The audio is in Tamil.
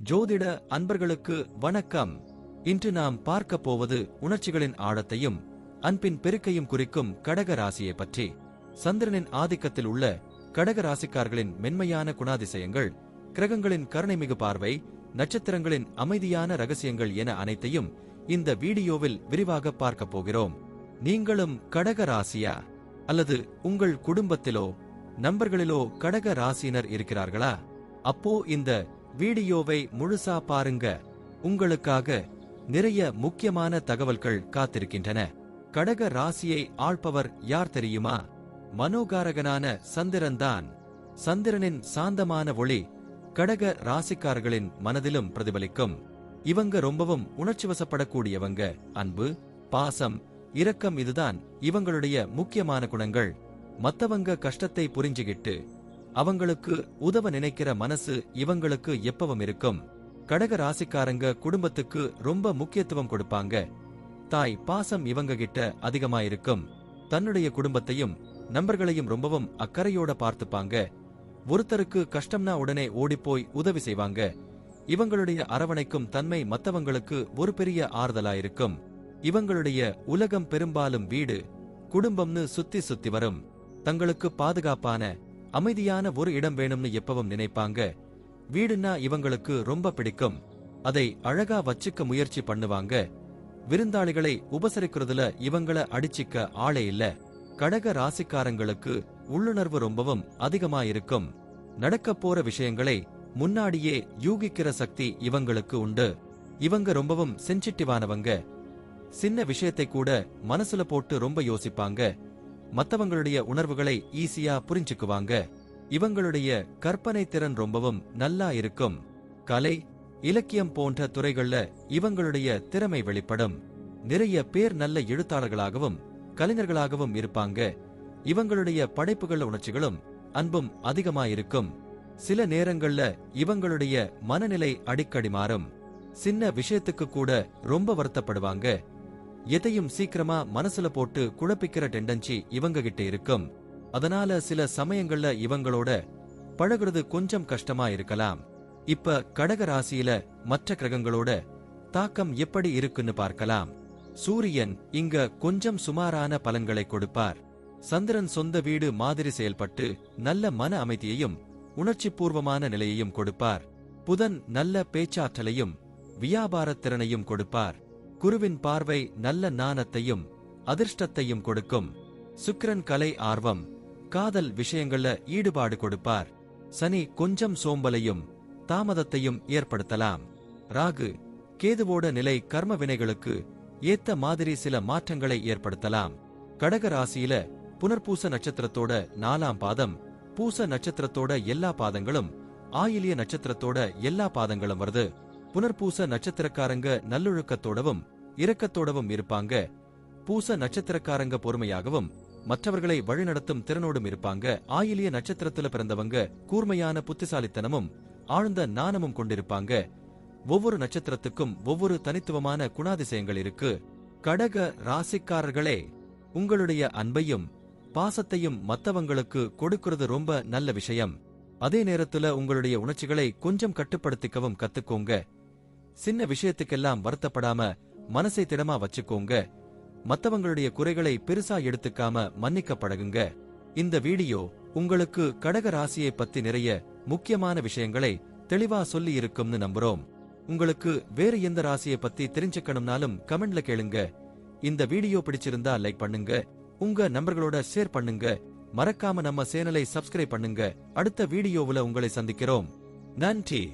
ஜோதிட அன்பர்களுக்கு வணக்கம். இன்று நாம் பார்க்கப் போவது உணர்ச்சிகளின் ஆழத்தையும் அன்பின் பெருக்கையும் குறிக்கும் கடக ராசியை பற்றி. சந்திரனின் ஆதிக்கத்தில் உள்ள கடக ராசிக்காரர்களின் மென்மையான குணாதிசயங்கள், கிரகங்களின் கருணைமிகு பார்வை, நட்சத்திரங்களின் அமைதியான ரகசியங்கள் என அனைத்தையும் இந்த வீடியோவில் விரிவாக பார்க்கப் போகிறோம். நீங்களும் கடக ராசியா அல்லது உங்கள் குடும்பத்திலோ நண்பர்களிலோ கடக ராசியினர் இருக்கிறார்களா? அப்போ இந்த வீடியோவை முழுசா பாருங்க. உங்களுக்காக நிறைய முக்கியமான தகவல்கள் காத்திருக்கின்றன. கடக ராசியை ஆள்பவர் யார் தெரியுமா? மனோகாரகனான சந்திரன்தான். சந்திரனின் சாந்தமான ஒளி கடக ராசிக்காரர்களின் மனதிலும் பிரதிபலிக்கும். இவங்க ரொம்பவும் உணர்ச்சிவசப்படக்கூடியவங்க. அன்பு, பாசம், இரக்கம் இதுதான் இவங்களுடைய முக்கியமான குணங்கள். மத்தவங்க கஷ்டத்தை புரிஞ்சுகிட்டு அவங்களுக்கு உதவ நினைக்கிற மனசு இவங்களுக்கு எப்பவும் இருக்கும். கடக ராசிக்காரங்க குடும்பத்துக்கு ரொம்ப முக்கியத்துவம் கொடுப்பாங்க. தாய் பாசம் இவங்க கிட்ட அதிகமாயிருக்கும். தன்னுடைய குடும்பத்தையும் நண்பர்களையும் ரொம்பவும் அக்கறையோட பார்த்துப்பாங்க. ஒருத்தருக்கு கஷ்டம்னா உடனே ஓடிப்போய் உதவி செய்வாங்க. இவங்களுடைய அரவணைக்கும் தன்மை மத்தவங்களுக்கு ஒரு பெரிய ஆறுதலாயிருக்கும். இவங்களுடைய உலகம் பெரும்பாலும் வீடு, குடும்பம்னு சுத்தி சுத்தி வரும். தங்களுக்கு பாதுகாப்பான அமைதியான ஒரு இடம் வேணும்னு எப்பவும் நினைப்பாங்க. வீடுன்னா இவங்களுக்கு ரொம்ப பிடிக்கும். அதை அழகா வச்சுக்க முயற்சி பண்ணுவாங்க. விருந்தாளிகளை உபசரிக்கிறதுல இவங்கள அடிச்சிக்க ஆளே இல்ல. கடக ராசிக்காரங்களுக்கு உள்ளுணர்வு ரொம்பவும் அதிகமாயிருக்கும். நடக்கப் போற விஷயங்களை முன்னாடியே யூகிக்கிற சக்தி இவங்களுக்கு உண்டு. இவங்க ரொம்பவும் சென்சிட்டிவானவங்க. சின்ன விஷயத்தை கூட மனசுல போட்டு ரொம்ப யோசிப்பாங்க. மத்தவங்களுடைய உணர்வுகளை ஈஸியா புரிஞ்சுக்குவாங்க. இவங்களுடைய கற்பனை திறன் ரொம்பவும் நல்லா இருக்கும். கலை, இலக்கியம் போன்ற துறைகள்ல இவங்களுடைய திறமை வெளிப்படும். நிறைய பேர் நல்ல எழுத்தாளர்களாகவும் கலைஞர்களாகவும் இருப்பாங்க. இவங்களுடைய படைப்புகள் உணர்ச்சிகளும் அன்பும் அதிகமாயிருக்கும். சில நேரங்கள்ல இவங்களுடைய மனநிலை அடிக்கடி மாறும். சின்ன விஷயத்துக்கு கூட ரொம்ப வருத்தப்படுவாங்க. எதையும் சீக்கிரமா மனசுல போட்டு குழப்பிக்கிற டெண்டன்சி இவங்க கிட்ட இருக்கும். அதனால சில சமயங்கள்ல இவங்களோட பழகுறது கொஞ்சம் கஷ்டமா இருக்கலாம். இப்ப கடக ராசியில மற்ற கிரகங்களோட தாக்கம் எப்படி இருக்குன்னு பார்க்கலாம். சூரியன் இங்க கொஞ்சம் சுமாரான பலன்களை கொடுப்பார். சந்திரன் சொந்த வீடு மாதிரி செயல்பட்டு நல்ல மன அமைதியையும் உணர்ச்சி பூர்வமான நிலையையும் கொடுப்பார். புதன் நல்ல பேச்சாற்றலையும் வியாபாரத் திறனையும் கொடுப்பார். குருவின் பார்வை நல்ல நாணத்தையும் அதிர்ஷ்டத்தையும் கொடுக்கும். சுக்கிரன் கலை ஆர்வம், காதல் விஷயங்கள்ல ஈடுபாடு கொடுப்பார். சனி கொஞ்சம் சோம்பலையும் தாமதத்தையும் ஏற்படுத்தலாம். ராகு, கேதுவோட நிலை கர்ம வினைகளுக்கு ஏத்த மாதிரி சில மாற்றங்களை ஏற்படுத்தலாம். கடக ராசியில புனர்பூச நட்சத்திரத்தோட 4ஆம் பாதம், பூச நட்சத்திரத்தோட எல்லா பாதங்களும், ஆயிலிய நட்சத்திரத்தோட எல்லா பாதங்களும் வருது. புனர்பூச நட்சத்திரக்காரங்க நல்லொழுக்கத்தோடவும் இரக்கத்தோடவும் இருப்பாங்க. பூச நட்சத்திரக்காரங்க பொறுமையாகவும் மற்றவர்களை வழிநடத்தும் திறனோடும் இருப்பாங்க. ஆயிலிய நட்சத்திரத்துல பிறந்தவங்க கூர்மையான புத்திசாலித்தனமும் ஆழ்ந்த நாணமும் கொண்டிருப்பாங்க. ஒவ்வொரு நட்சத்திரத்துக்கும் ஒவ்வொரு தனித்துவமான குணாதிசயங்கள் இருக்கு. கடக ராசிக்காரர்களே, உங்களுடைய அன்பையும் பாசத்தையும் மத்தவங்களுக்கு கொடுக்கிறது ரொம்ப நல்ல விஷயம். அதே நேரத்துல உங்களுடைய உணர்ச்சிகளை கொஞ்சம் கட்டுப்படுத்திக்கவும் கத்துக்கோங்க. சின்ன விஷயத்துக்கெல்லாம் வருத்தப்படாம மனசை திடமா வச்சுக்கோங்க. மத்தவங்களுடைய குறைகளை பெருசா எடுத்துக்காம மன்னிக்க பழகுங்க. இந்த வீடியோ உங்களுக்கு கடக ராசியை பத்தி நிறைய முக்கியமான விஷயங்களை தெளிவா சொல்லி இருக்கும்னு நம்புறோம். உங்களுக்கு வேற எந்த ராசியை பத்தி தெரிஞ்சுக்கணும்னாலும் கமெண்ட்ல கேளுங்க. இந்த வீடியோ பிடிச்சிருந்தா லைக் பண்ணுங்க, உங்க நண்பர்களோட ஷேர் பண்ணுங்க. மறக்காம நம்ம சேனலை சப்ஸ்கிரைப் பண்ணுங்க. அடுத்த வீடியோவுல உங்களை சந்திக்கிறோம். நன்றி.